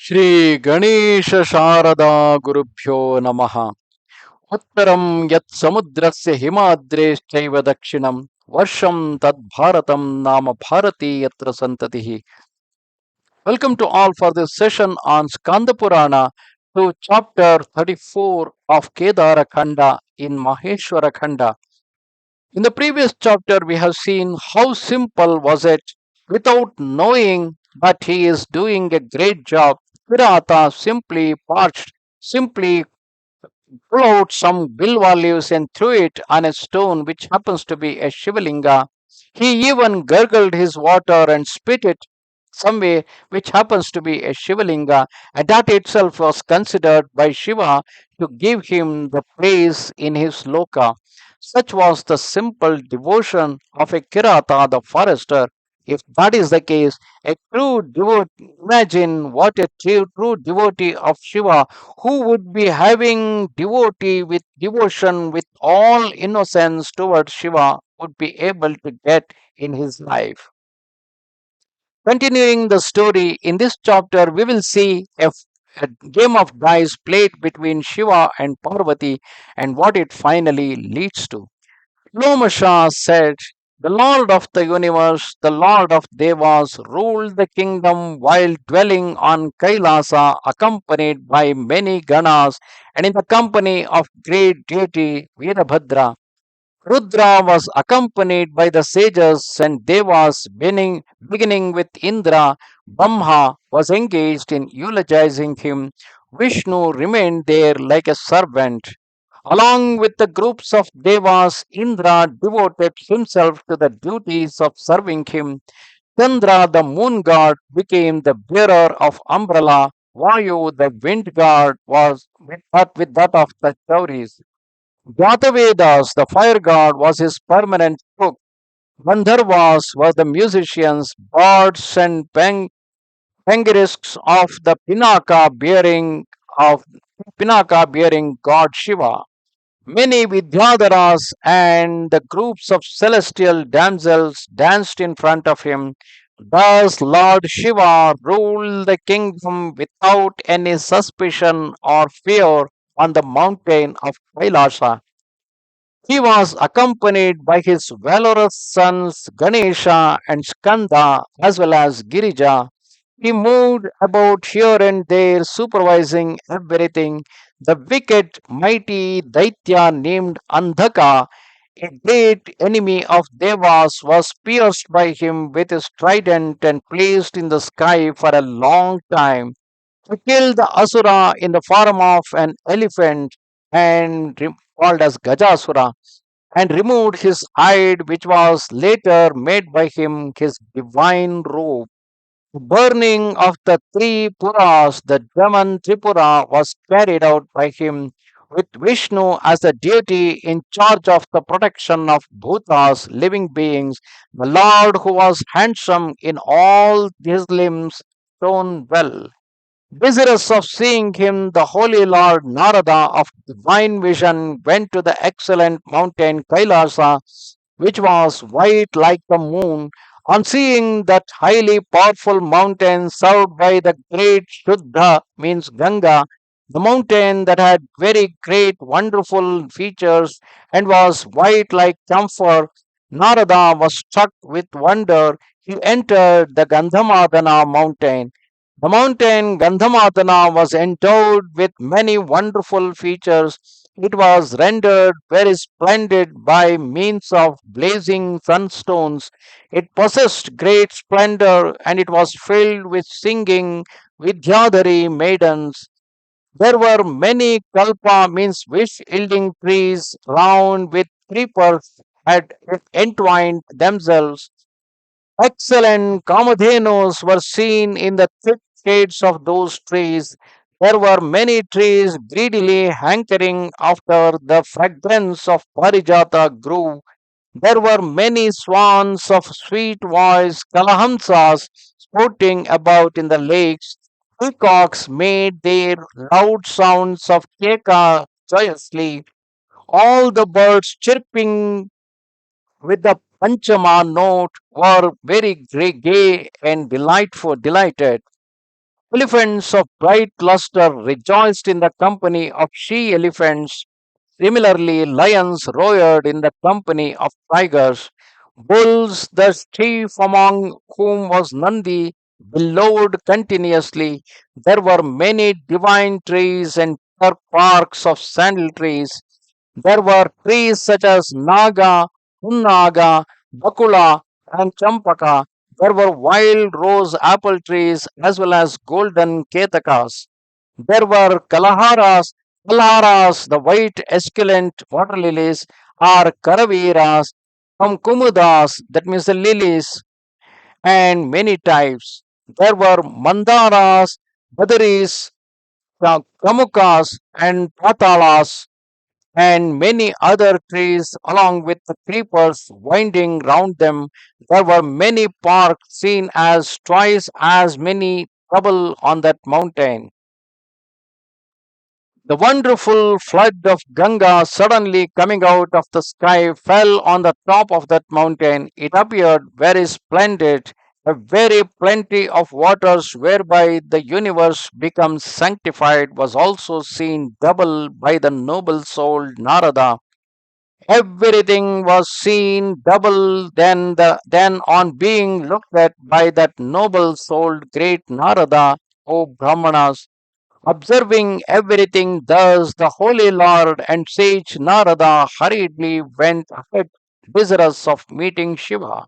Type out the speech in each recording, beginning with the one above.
ಶ್ರೀ ಗಣೇಶ ಶಾರದಾ ಗುರುಭ್ಯೋ ನಮಃ. ಉತ್ತರಂ ಯತ್ ಸಮುದ್ರಸ್ಯ ಹಿಮಾದ್ರೇಶ್ಚೈವ ದಕ್ಷಿಣಂ ವರ್ಷಂ ತದ್ ಭಾರತಂ ನಾಮ ಭಾರತಿ ಯತ್ರ ಸಂತತಿಃ. Welcome to all for this session on Skanda Purana to chapter 34 of Kedar Khanda in Maheshwara Khanda. In the previous chapter, we have seen how simple was it without knowing that he is doing a great job. Virata simply parched, simply pull out some bilva leaves and threw it on a stone which happens to be a Shivalinga. He even gurgled his water and spit it somewhere which happens to be a Shivalinga, and that itself was considered by Shiva to give him the praise in his loka. Such was the simple devotion of a Kirata, the forester. If that is the case, a true devotee, imagine what a true devotee of Shiva who would be having devotee with devotion with all innocence towards Shiva would be able to get in his life. Continuing the story, in this chapter, we will see a game of dice played between Shiva and Parvati and what it finally leads to. Lomasha said, "The Lord of the universe, the Lord of Devas, ruled the kingdom while dwelling on Kailasa, accompanied by many Ganas and in the company of great deity Veerbhadra. Rudra was accompanied by the sages and Devas, beginning with Indra. Brahma was engaged in eulogizing him. Vishnu remained there like a servant. Along with the groups of Devas, Indra devoted himself to the duties of serving him. Chandra, the moon god, became the bearer of umbrella. Vayu, the wind god, was with that of the Chauris. Jatavedas, the fire god, was his permanent cook. Gandharvas were the musicians, bards and pangyrists of Pinaka bearing god Shiva. Many Vidyadharas and the groups of celestial damsels danced in front of him. Thus, Lord Shiva ruled the kingdom without any suspicion or fear on the mountain of Kailasa. He was accompanied by his valorous sons Ganesha and Skanda as well as Girija. He moved about here and there, supervising everything. The wicked, mighty Daitya named Andhaka, a great enemy of Devas, was pierced by him with his trident and placed in the sky for a long time. He killed the Asura in the form of an elephant and called as Gajasura and removed his hide, which was later made by him his divine robe. The burning of the three Puras, the Brahman Tripura, was carried out by him, with Vishnu as the deity in charge of the protection of Bhutas, living beings, the Lord who was handsome in all his limbs, shone well. Desirous of seeing him, the holy Lord Narada of divine vision went to the excellent mountain Kailasa, which was white like the moon. On seeing that highly powerful mountain served by the great Shuddha, means Ganga, the mountain that had very great wonderful features and was white like camphor, Narada was struck with wonder. He entered the Gandhamadana mountain. The mountain Gandhamadana was endowed with many wonderful features. It was rendered very splendid by means of blazing sunstones. It possessed great splendor and it was filled with singing Vidyadhari maidens. There were many kalpa, means wish yielding trees round with creepers had entwined themselves. Excellent kamadhenus were seen in the thick shades of those trees. There were many trees greedily hankering after the fragrance of parijata grew. There were many swans of sweet voice, kalahamsas, sporting about in the lakes. Peacocks made their loud sounds of keka joyously. All the birds chirping with the Panchama note were very gay and delighted. Elephants of bright luster rejoiced in the company of she elephants. Similarly, lions roared in the company of tigers. Bulls, the chief among whom was Nandi, bellowed continuously. There were many divine trees and parks of sandal trees. There were trees such as Naga, Unnaga, Bakula, and Champaka. There were wild rose apple trees as well as golden ketakas. There were Kalaharas, the white esculent water lilies, or Karaveras, from Kumudas, that means the lilies, and many types. There were Mandaras, Badaris, Kamukas, and Patalas, and many other trees, along with the creepers winding round them. There were many parks seen as twice as many trouble on that mountain. The wonderful flood of Ganga suddenly coming out of the sky fell on the top of that mountain. It appeared very splendid, a very plenty of waters whereby the universe becomes sanctified was also seen double by the noble souled Narada. Everything was seen double then on being looked at by that noble souled great Narada, O Brahmanas. Observing everything thus, the Holy Lord and sage Narada hurriedly went ahead, desirous of meeting Shiva.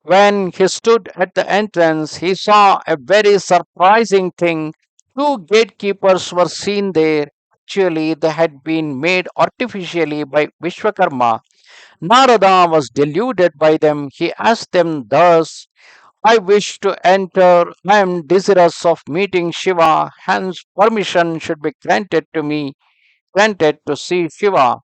When he stood at the entrance, he saw a very surprising thing. Two gatekeepers were seen there. Actually, they had been made artificially by Vishwakarma. Narada was deluded by them. He asked them thus, I wish to enter. I am desirous of meeting Shiva. Hence, permission should be granted to see Shiva.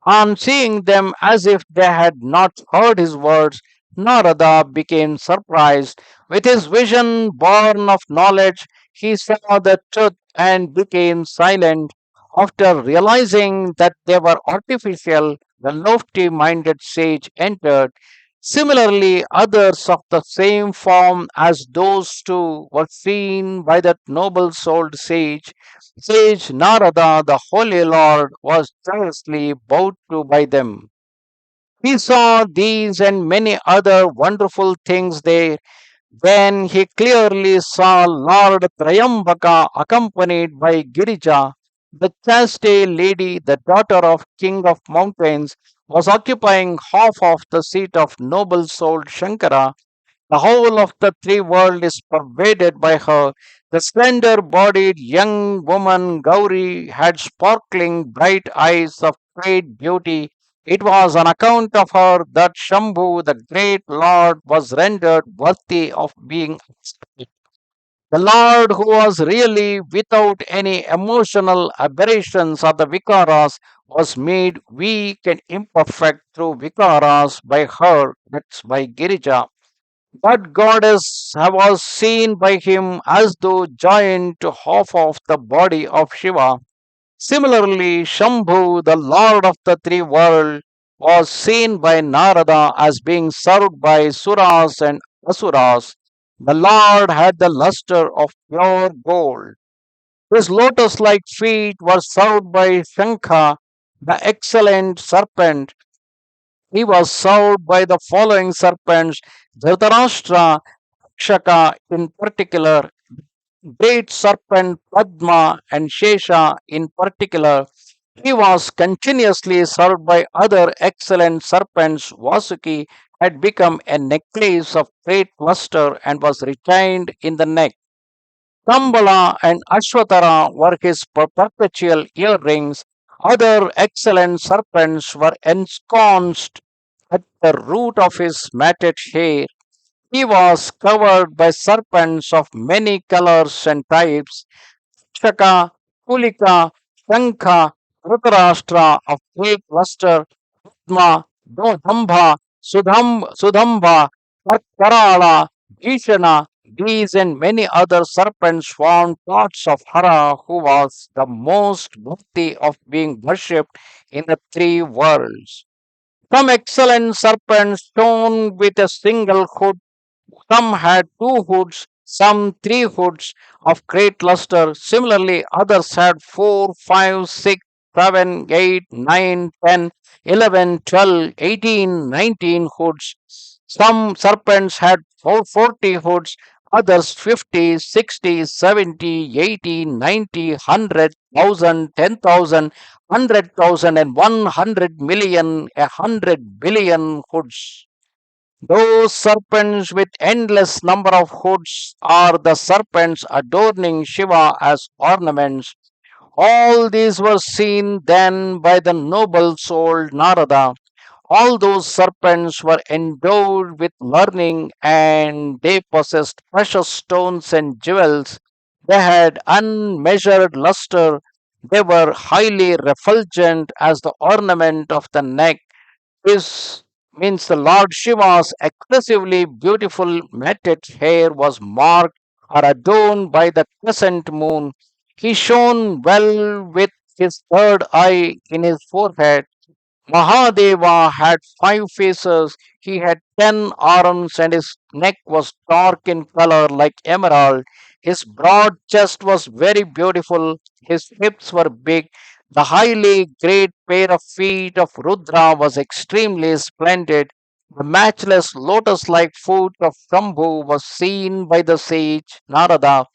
On seeing them as if they had not heard his words, Narada became surprised. With his vision born of knowledge, he saw the truth and became silent. After realizing that they were artificial, the lofty minded sage entered. Similarly, others of the same form as those two were seen by that noble souled sage. Sage Narada, the Holy Lord, was joyously bowed to by them. He saw these and many other wonderful things there. Then he clearly saw Lord Trayambaka accompanied by Girija, the chaste lady, the daughter of King of Mountains, was occupying half of the seat of noble souled Shankara. The whole of the three world is pervaded by her. The slender bodied young woman Gauri had sparkling bright eyes of great beauty. It was on account of her that Shambhu, the great Lord, was rendered worthy of being accepted. The Lord, who was really without any emotional aberrations or the vikaras, was made weak and imperfect through vikaras by her, that's by Girija. That goddess was seen by him as though joined to half of the body of Shiva. Similarly, Shambhu, the lord of the three worlds, was seen by Narada as being served by Suras and Asuras. The Lord had the luster of pure gold. His lotus like feet were served by Shankha, the excellent serpent. He was served by the following serpents: Dhritarashtra, Shaka in particular, great serpent Padma, and Shesha in particular. He was continuously served by other excellent serpents. Vasuki had become a necklace of great luster and was retained in the neck. Kambala and Ashwatara were his perpetual earrings. Other excellent serpents were ensconced at the root of his matted hair. He was covered by serpents of many colors and types. Shaka, Kulika, Shankha, Dhritarashtra of great luster, Padma, Dodhambha, Sudhambha, Karala, Bhishana, these and many other serpents formed parts of Hara, who was the most worthy of being worshipped in the three worlds. Some excellent serpents shone with a single hood, some had two hoods, some three hoods of great luster. Similarly, others had 4, 5, 6, 7, 8, 9, 10, 11, 12, 18, 19 hoods. Some serpents had 40 hoods, others 50, 60, 70, 80, 90, 100, 1000, 10,000, 100,000, and 100 million, 100 billion hoods. Those serpents with endless number of hoods are the serpents adorning Shiva as ornaments. All these were seen then by the noble soul Narada. All those serpents were endowed with learning and they possessed precious stones and jewels. They had unmeasured luster. They were highly refulgent as the ornament of the neck. This means the Lord Shiva's excessively beautiful matted hair was marked or adorned by the crescent moon. He shone well with his third eye in his forehead. Mahadeva had 5 faces. He had 10 arms, and his neck was dark in color like emerald. His broad chest was very beautiful. His hips were big. The highly great pair of feet of Rudra was extremely splendid. The matchless lotus like foot of Shambhu was seen by the sage Narada.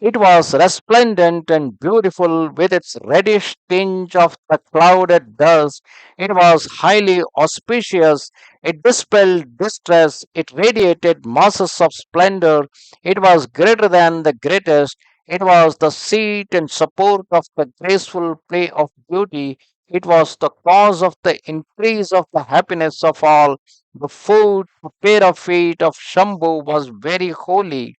It was resplendent and beautiful with its reddish tinge of the clouded dust. It was highly auspicious. It dispelled distress. It radiated masses of splendor. It was greater than the greatest. It was the seat and support of the graceful play of beauty. It was the cause of the increase of the happiness of all. The foot, the pair of feet of Shambhu was very holy.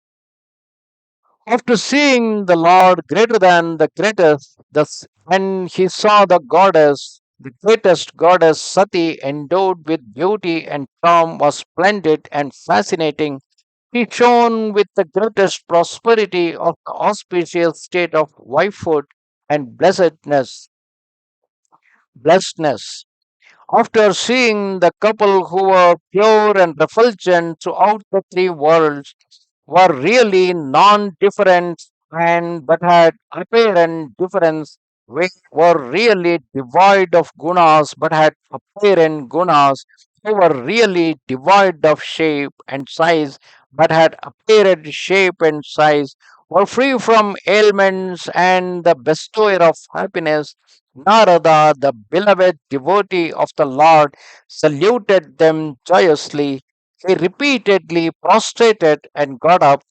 After seeing the Lord greater than the greatest, when he saw the greatest goddess Sati endowed with beauty and charm was splendid and fascinating. He shone with the greatest prosperity of the auspicious state of wifehood and blessedness. After seeing the couple who were pure and refulgent throughout the three worlds, were really non-different and but had apparent difference, which were really devoid of gunas but had apparent gunas, who were really devoid of shape and size but had apparent shape and size, were free from ailments and the bestower of happiness. Narada, the beloved devotee of the Lord, saluted them joyously. He repeatedly prostrated and got up.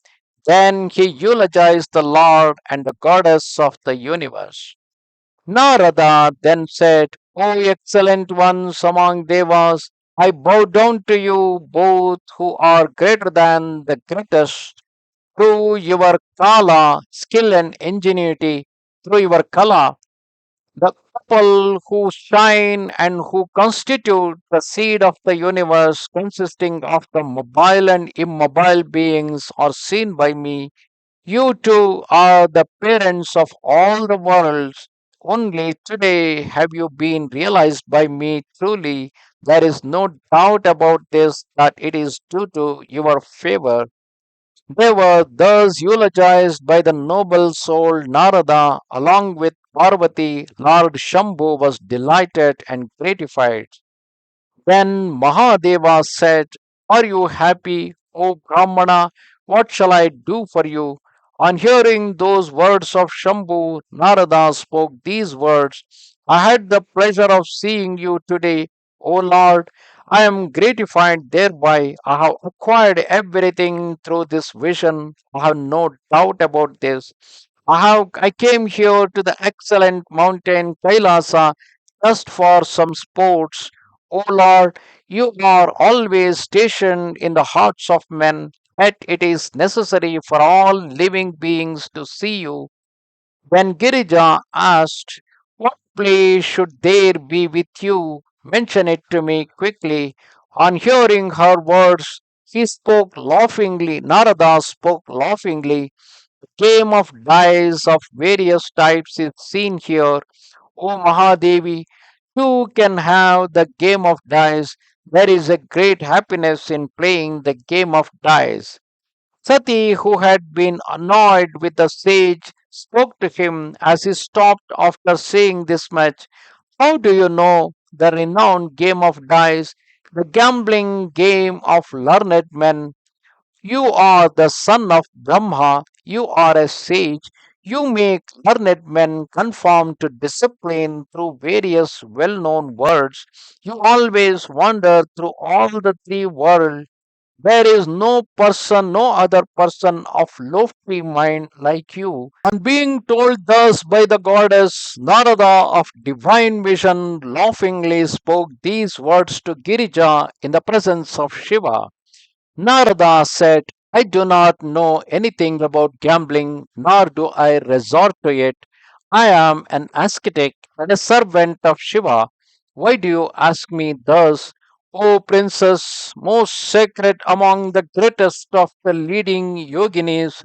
Then he eulogized the Lord and the goddess of the universe. Narada then said, O excellent ones among devas, I bow down to you both who are greater than the greatest through your kala, skill and ingenuity, through your kala, the couple who shine and who constitute the seed of the universe, consisting of the mobile and immobile beings, are seen by me. You two are the parents of all the worlds. Only today have you been realized by me truly. There is no doubt about this that it is due to your favor. They were thus eulogized by the noble soul Narada, along with Parvati. Lord Shambhu was delighted and gratified. Then Mahadeva said, Are you happy, O Brahmana? What shall I do for you? On hearing those words of Shambhu, Narada spoke these words: I had the pleasure of seeing you today, O Lord. I am gratified thereby. I have acquired everything through this vision. I have no doubt about this. I came here to the excellent mountain Kailasa just for some sports. O Lord, you are always stationed in the hearts of men, yet it is necessary for all living beings to see you. When Girija asked, What place should there be with you? Mention it to me quickly. On hearing her words, he spoke laughingly. Narada spoke laughingly. A game of dice of various types is seen here. O Mahadevi, you can have the game of dice. There is a great happiness in playing the game of dice. Sati, who had been annoyed with the sage, spoke to him as he stopped after seeing this much. How do you know the renowned game of dice, the gambling game of learned men? You are the son of Brahma, you are a sage. You make learned men conform to discipline through various well known words. You always wander through all the three worlds. There is no person, no other person of lofty mind like you. On being told thus by the goddess, Narada of divine vision laughingly spoke these words to Girija in the presence of Shiva. Narada said, I do not know anything about gambling, nor do I resort to it. I am an ascetic and a servant of Shiva. Why do you ask me thus, O princess, most sacred among the greatest of the leading yoginis?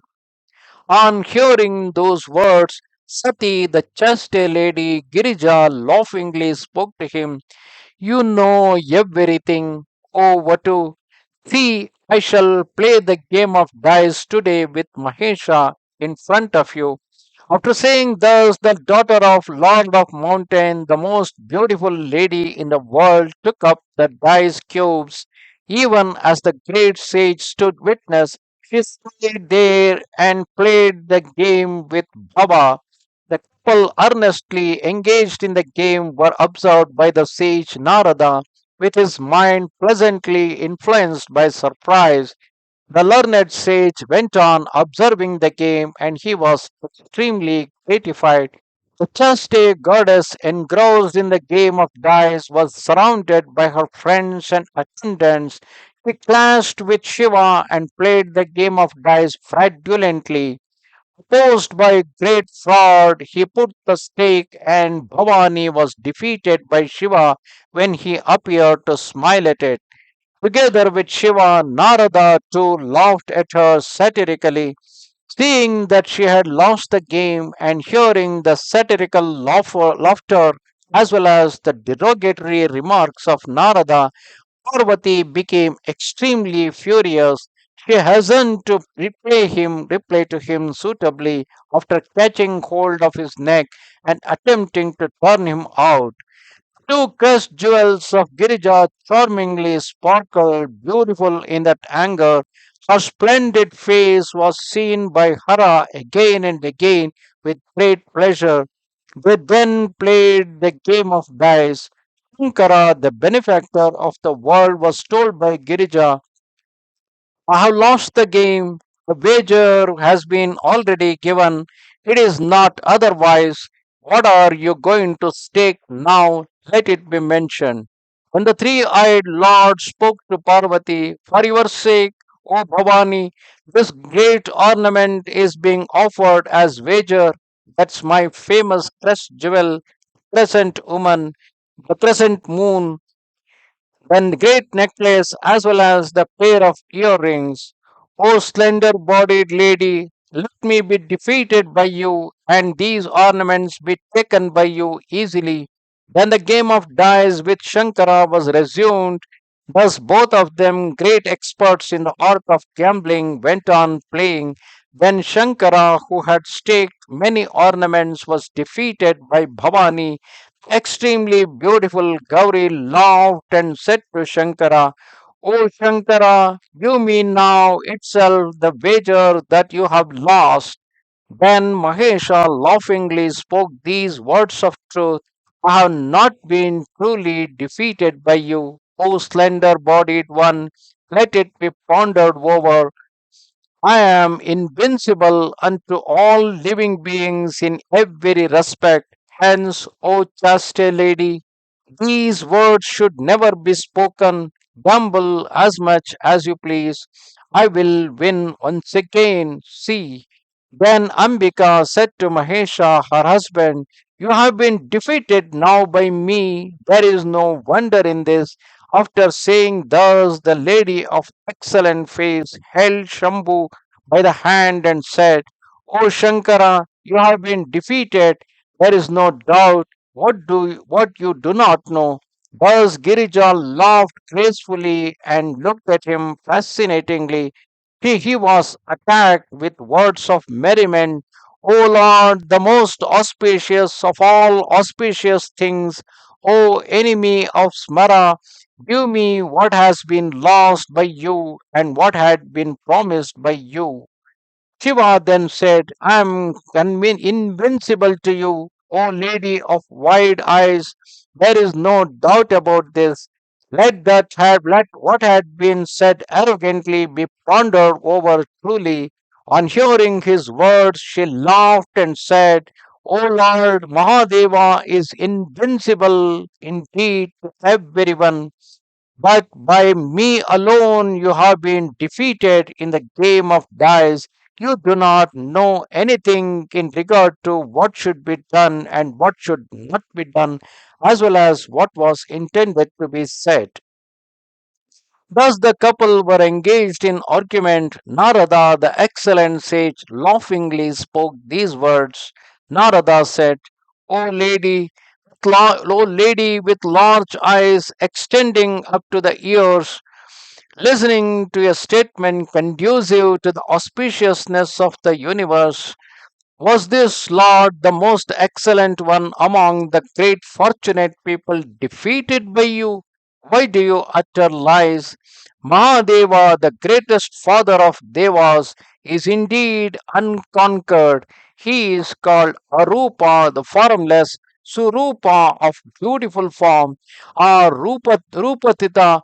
On hearing those words, Sati, the chaste lady Girija, laughingly spoke to him. You know everything, O Vatu. See, I shall play the game of dice today with Mahesha in front of you. After saying thus, the daughter of Lord of Mountain, the most beautiful lady in the world, took up the dice cubes. Even as the great sage stood witness, she stayed there and played the game with Baba. The couple earnestly engaged in the game were observed by the sage Narada, with his mind pleasantly influenced by surprise. The learned sage went on observing the game, and he was extremely gratified. The chaste goddess, engrossed in the game of dice, was surrounded by her friends and attendants. She clashed with Shiva and played the game of dice fraudulently. Opposed by great fraud, he put the stake, and Bhavani was defeated by Shiva when he appeared to smile at it. Together with Shiva, Narada too laughed at her satirically. Seeing that she had lost the game and hearing the satirical laughter as well as the derogatory remarks of Narada, Parvati became extremely furious. She hastened to reply to him suitably after catching hold of his neck and attempting to turn him out. Two crushed jewels of Girija charmingly sparkled, beautiful in that anger. Her splendid face was seen by Hara again and again with great pleasure. They then played the game of dice. Shankara, the benefactor of the world, was told by Girija, I have lost the game. The wager has been already given. It is not otherwise. What are you going to stake now? Let it be mentioned. When the three eyed Lord spoke to Parvati, for your sake, O Bhavani, this great ornament is being offered as wager. That's my famous crest jewel, crescent woman, the crescent moon, then the great necklace as well as the pair of earrings. O slender bodied lady, let me be defeated by you, and these ornaments be taken by you easily. Then the game of dice with Shankara was resumed. Thus, both of them, great experts in the art of gambling, went on playing. Then Shankara, who had staked many ornaments, was defeated by Bhavani. Extremely beautiful Gauri laughed and said to Shankara, O Shankara, you mean now itself the wager that you have lost. Then Mahesha laughingly spoke these words of truth. I have not been truly defeated by you, O slender bodied one. Let it be pondered over. I am invincible unto all living beings in every respect. Hence, O chaste lady, these words should never be spoken. Gamble as much as you please. I will win once again. See. Then Ambika said to Mahesha, her husband, you have been defeated now by me. There is no wonder in this. After saying thus, the lady of excellent face held Shambhu by the hand and said, O Shankara, you have been defeated. There is no doubt. What you do not know? Thus Girija laughed gracefully and looked at him fascinatingly. He was attacked with words of merriment. O Lord, the most auspicious of all auspicious things, O enemy of Smara, give me what has been lost by you and what had been promised by you. Shiva then said, I am invincible to you, O lady of wide eyes. There is no doubt about this. Let what had been said arrogantly be pondered over truly. On hearing his words, she laughed and said, O Lord, Mahadeva is invincible indeed to everyone. But by me alone you have been defeated in the game of dice. You do not know anything in regard to what should be done and what should not be done, as well as what was intended to be said. Thus the couple were engaged in argument. Narada, the excellent sage, laughingly spoke these words. Narada said, O lady, O lady with large eyes extending up to the ears, listening to a statement conducive to the auspiciousness of the universe, was this Lord the most excellent one among the great fortunate people defeated by you? Why do you utter lies? Mahadeva, the greatest father of Devas, is indeed unconquered. He is called Arupa, the formless, Surupa of beautiful form, or Rupatita,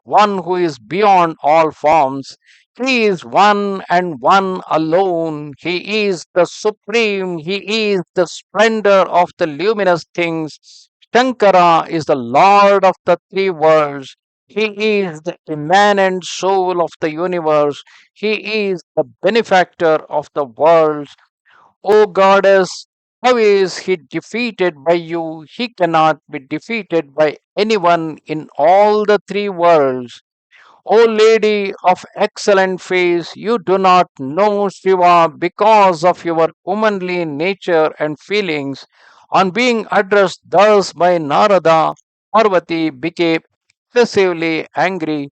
one who is beyond all forms. He is one and one alone. He is the supreme. He is the splendor of the luminous things. Shankara is the Lord of the three worlds. He is the immanent soul of the universe. He is the benefactor of the worlds. O goddess, how is he defeated by you? He cannot be defeated by anyone in all the three worlds. O lady of excellent face, you do not know Shiva because of your womanly nature and feelings. On being addressed thus by Narada, Parvati became excessively angry.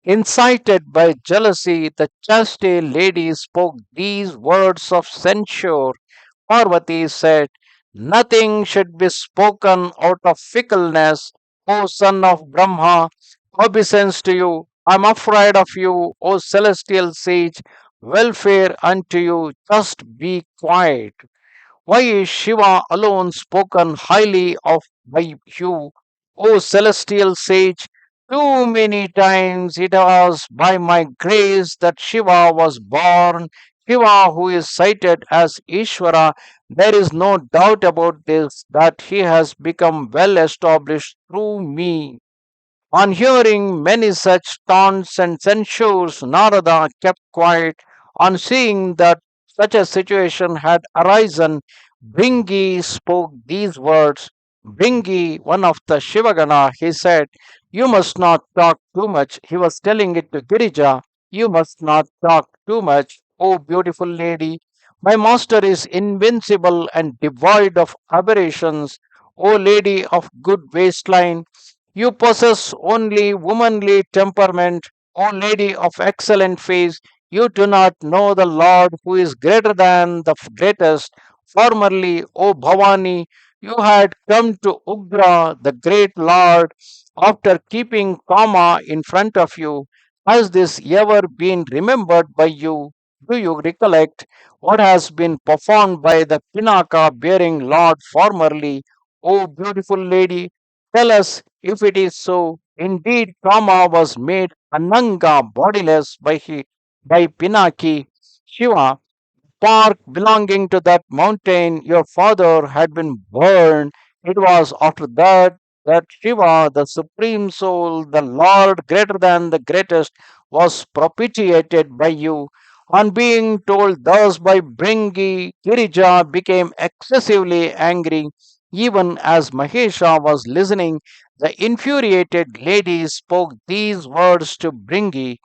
Incited by jealousy, the chaste lady spoke these words of censure. Parvati said, Nothing should be spoken out of fickleness, O son of Brahma. Obeisance to you. I am afraid of you, O celestial sage. Welfare unto you. Just be quiet. Why is Shiva alone spoken highly of by you, O celestial sage? Too many times it was by my grace that Shiva was born. Shiva, who is cited as Ishvara, there is no doubt about this, that he has become well established through me. On hearing many such taunts and censures, Narada kept quiet. On seeing that such a situation had arisen, Bringi spoke these words. Bringi, one of the Shivagana, he said, You must not talk too much. He was telling it to Girija. You must not talk too much, O beautiful lady. My master is invincible and devoid of aberrations. O lady of good waistline, you possess only womanly temperament, O lady of excellent face. You do not know the Lord who is greater than the greatest. Formerly, O Bhavani, you had come to Ugra, the great Lord, after keeping Kama in front of you. Has this ever been remembered by you? Do you recollect what has been performed by the Pinaka bearing Lord formerly? O beautiful lady, tell us if it is so. Indeed, Kama was made Ananga bodiless by Pinaki. Shiva, park belonging to that mountain your father had been burned. It was after that Shiva, the supreme soul, the Lord greater than the greatest, was propitiated by you. On being told thus by Bringi, Girija became excessively angry. Even as Mahesha was listening, the infuriated lady spoke these words to Bringi.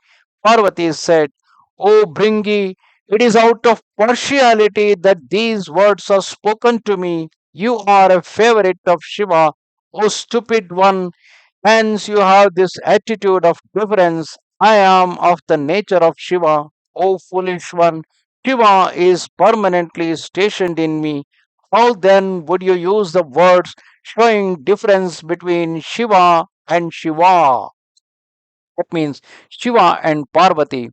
Parvati said, O Bringi, it is out of partiality that these words are spoken to me. You are a favorite of Shiva, O stupid one. Hence, you have this attitude of deference. I am of the nature of Shiva. O foolish one, Shiva is permanently stationed in me. How then would you use the words showing difference between Shiva and Shiva? That means Shiva and Parvati.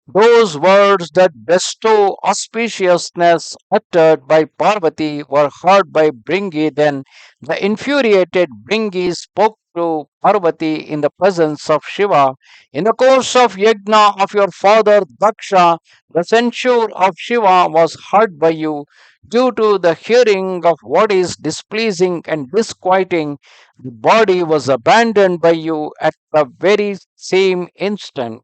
Those words that bestow auspiciousness uttered by Parvati were heard by Bringi. Then the infuriated Bringi spoke to Parvati in the presence of Shiva. In the course of yajna of your father Daksha, the censure of Shiva was heard by you. Due to the hearing of what is displeasing and disquieting, the body was abandoned by you at the very same instant.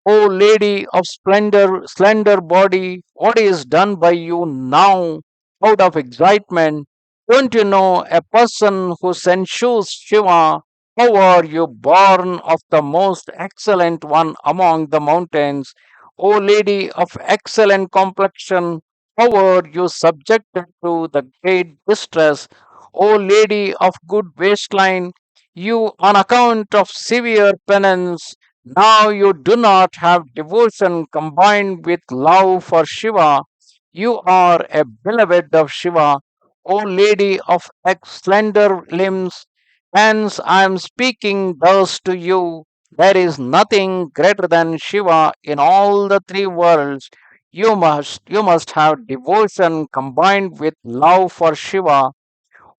O lady of splendor, slender body, what is done by you now out of excitement? Don't you know a person who censures Shiva? How are you born of the most excellent one among the mountains? O lady of excellent complexion, how are you subjected to the great distress? O lady of good waistline, you on account of severe penance now you do not have devotion combined with love for Shiva. You are a beloved of Shiva, O lady of slender limbs. Hence I am speaking thus to you. There is nothing greater than Shiva in all the three worlds. You must have devotion combined with love for Shiva.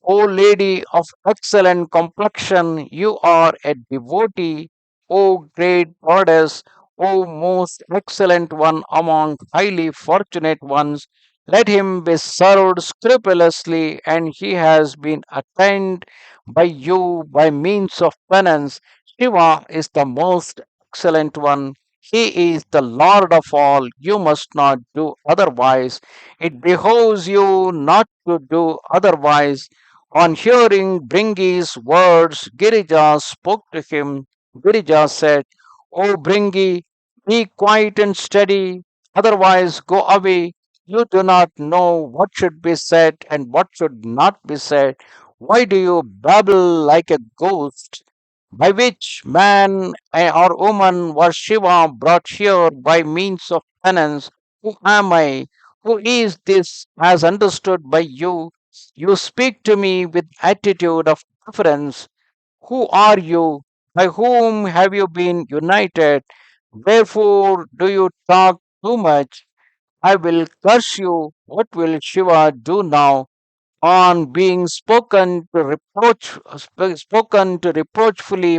O lady of excellent complexion, you are a devotee. O great goddess, O most excellent one among highly fortunate ones, let him be served scrupulously, and he has been attained by you by means of penance. Shiva is the most excellent one. He is the Lord of all. You must not do otherwise. It behoves you not to do otherwise. On hearing Bringi's words, Girija spoke to him. Girija said, O Bringi, be quiet and steady, otherwise go away. You do not know what should be said and what should not be said. Why do you babble like a ghost? By which man or woman was Shiva brought here by means of penance? Who am I? Who is this as understood by you? You speak to me with attitude of deference. Who are you? By whom have you been united? Wherefore do you talk too much? I will curse you. What will Shiva do now? On being spoken to reproachfully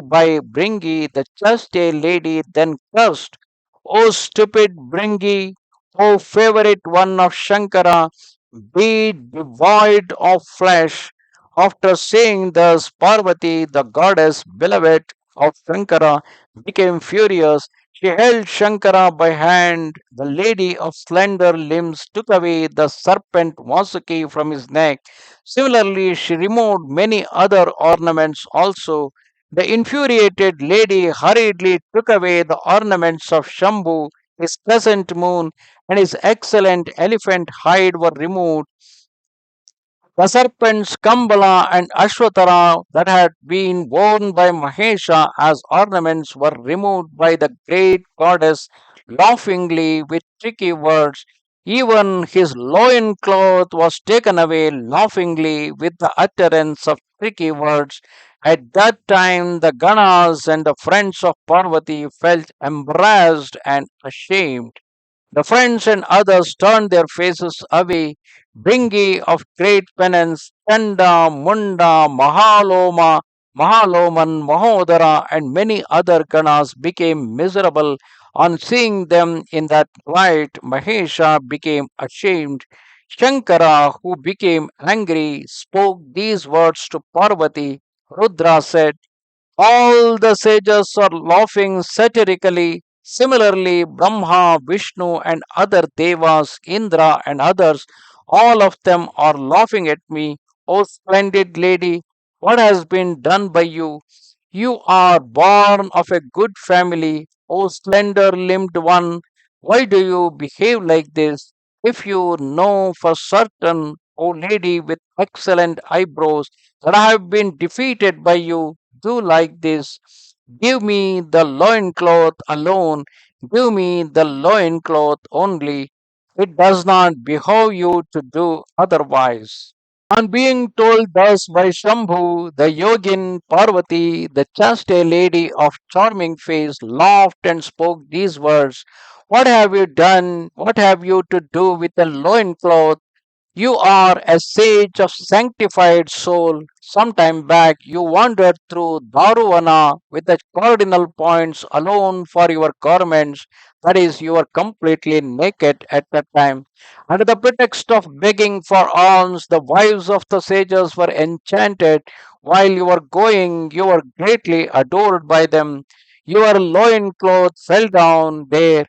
by Bringi, the chaste lady then cursed, O stupid Bringi, O favorite one of Shankara, be devoid of flesh. After saying thus, Parvati, the goddess beloved of Shankara, became furious. She held Shankara by hand. The lady of slender limbs took away the serpent Vasuki from his neck. Similarly, she removed many other ornaments also. The infuriated lady hurriedly took away the ornaments of Shambhu, his crescent moon, and his excellent elephant hide were removed. The serpents Kambala and Ashwatara that had been worn by Mahesha as ornaments were removed by the great goddess laughingly with tricky words. Even his loin cloth was taken away laughingly with the utterance of tricky words. At that time, the Ganas and the friends of Parvati felt embarrassed and ashamed. The friends and others turned their faces away. Bringi of great penance, Chanda, Munda, Mahaloman, Mahodara, and many other ganas became miserable on seeing them in that light. Mahesha became ashamed. Shankara, who became angry, spoke these words to Parvati. Rudra said, all the sages are laughing satirically. Similarly, Brahma, Vishnu, and other devas, Indra, and others, all of them are laughing at me. O splendid lady, what has been done by you? You are born of a good family. O slender limbed one, why do you behave like this? If you know for certain, O lady with excellent eyebrows, that I have been defeated by you, do like this. Give me the loincloth alone, give me the loincloth only. It does not behove you to do otherwise. On being told thus by Shambhu, the yogin Parvati, the chaste lady of charming face, laughed and spoke these words. What have you done? What have you to do with a loincloth? You are a sage of sanctified soul. Some time back you wandered through Daruvana with the cardinal points alone for your garments. That is, you were completely naked at that time. Under the pretext of begging for alms, the wives of the sages were enchanted. While you were going, you were greatly adored by them. Your loincloth fell down there.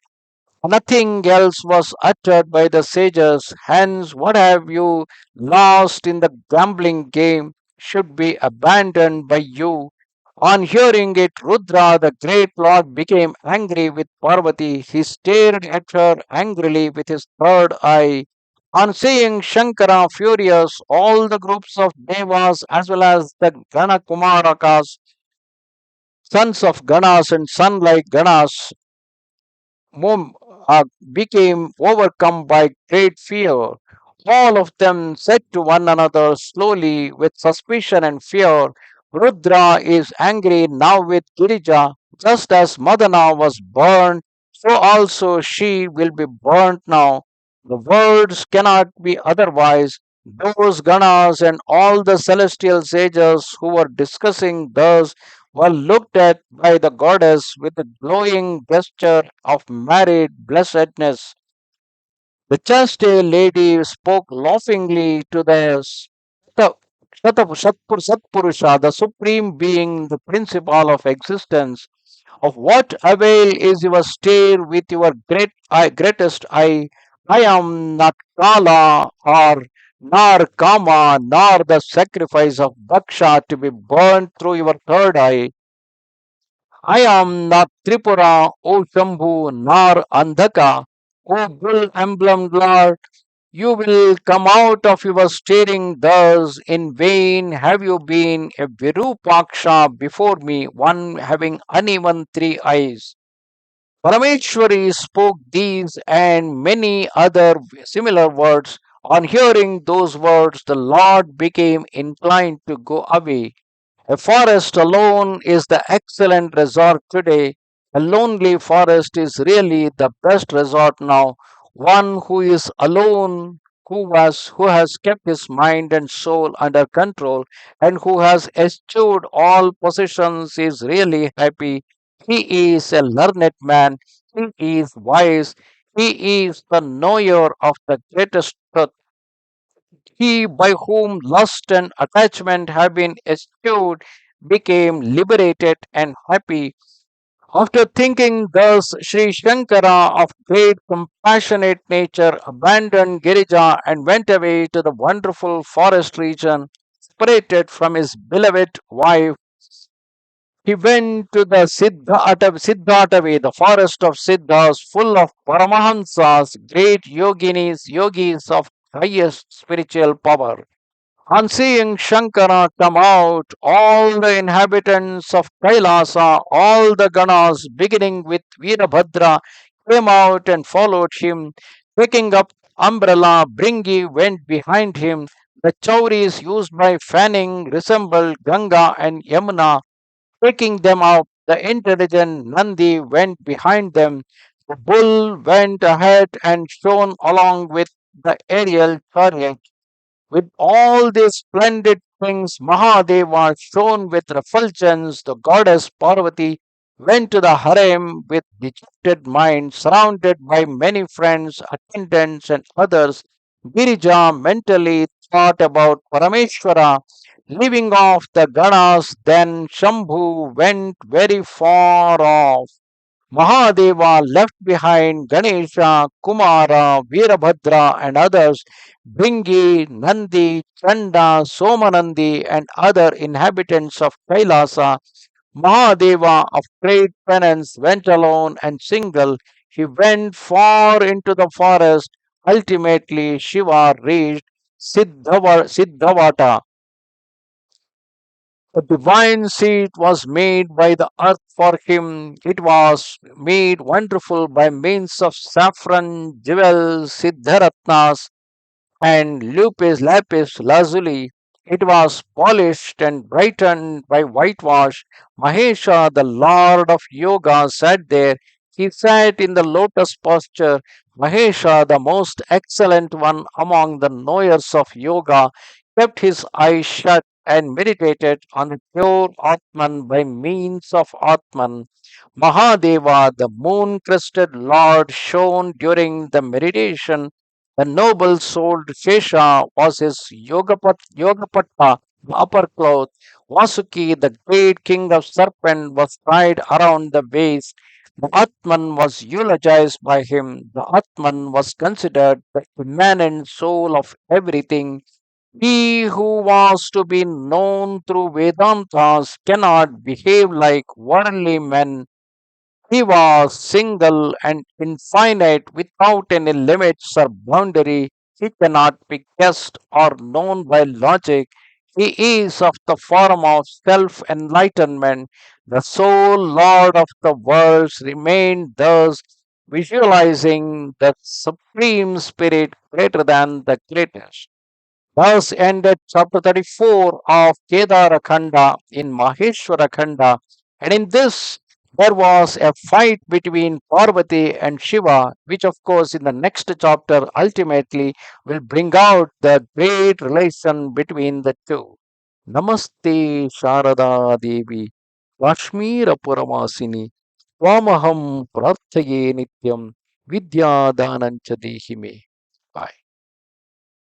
Nothing else was uttered by the sages. Hence, what have you lost in the gambling game should be abandoned by you. On hearing it, Rudra, the great lord, became angry with Parvati. He stared at her angrily with his third eye. On seeing Shankara furious, all the groups of devas as well as the Gana Kumarakas, sons of Ganas and son like Ganas, mom, became overcome by great fear. All of them said to one another slowly with suspicion and fear, Rudra is angry now with Girija, just as Madana was burned, so also she will be burnt now. The words cannot be otherwise. Those Ganas and all the celestial sages who were discussing thus were looked at by the goddess with a glowing gesture of married blessedness. The chaste lady spoke laughingly to the Satpurusha, the supreme being, the principle of existence. Of what avail is your stare with your greatest eye? I am not Kala or nor Kama, nor the sacrifice of Daksha to be burnt through your third eye. I am not Tripura, O Shambhu, nor Andhaka, O bull emblemed Lord. You will come out of your staring thus. In vain have you been a Virupaksha before me, one having uneven three eyes. Parameshwari spoke these and many other similar words. On hearing those words, the Lord became inclined to go away. A forest alone is the excellent resort today. A lonely forest is really the best resort now. One who is alone, who has kept his mind and soul under control, and who has eschewed all possessions is really happy. He is a learned man. He is wise. He is the knower of the greatest truth. He by whom lust and attachment have been eschewed became liberated and happy. After thinking thus, Sri Shankara of great compassionate nature abandoned Girija and went away to the wonderful forest region, separated from his beloved wife. He went to the Siddhatave, the forest of Siddhas, full of Paramahamsas, great yogis of highest spiritual power. On seeing Shankara come out, all the inhabitants of Kailasa, all the Ganas, beginning with Veerabhadra, came out and followed him. Picking up umbrella, Bringi went behind him. The chauris used by fanning resembled Ganga and Yamuna. Picking them up, the intelligent Nandi went behind them. The bull went ahead and shone along with the aerial chariot. With all these splendid things, Mahadeva, shone with refulgence, the goddess Parvati, went to the harem with dejected mind, surrounded by many friends, attendants, and others. Girija mentally thought about Parameshwara, leaving off the Ganas. Then Shambhu went very far off. Mahadeva left behind Ganesha, Kumara, Veerabhadra, and others. Bringi, Nandi, Chanda, Somanandi, and other inhabitants of Kailasa. Mahadeva, of great penance, went alone and single. He went far into the forest. Ultimately, Shiva reached Siddhavata. The divine seat was made by the earth for him. It was made wonderful by means of saffron, jewels, siddharatnas, and lapis lazuli. It was polished and brightened by whitewash. Mahesha, the lord of yoga, sat there. He sat in the lotus posture. Mahesha, the most excellent one among the knowers of yoga, kept his eyes shut and meditated on the pure Atman by means of Atman. Mahadeva, the moon crested lord, shone during the meditation. The noble souled Shesha was his Yogapatta, the upper cloth. Vasuki, the great king of serpent, was tied around the waist. The Atman was eulogized by him. The Atman was considered the immanent soul of everything. He who was to be known through Vedantas cannot behave like worldly men. He was single and infinite without any limits or boundary. He cannot be guessed or known by logic. He is of the form of self enlightenment. The sole Lord of the worlds remained thus, visualizing the Supreme Spirit greater than the greatest. Thus ended chapter 34 of Kedar Khanda in Maheshwara Khanda, and in this there was a fight between Parvati and Shiva, which of course in the next chapter ultimately will bring out the great relation between the two. Namaste Sharada Devi Kashmira Puramasini Swamaham Prarthaye Nityam Vidya Danancha Dehime. Bye.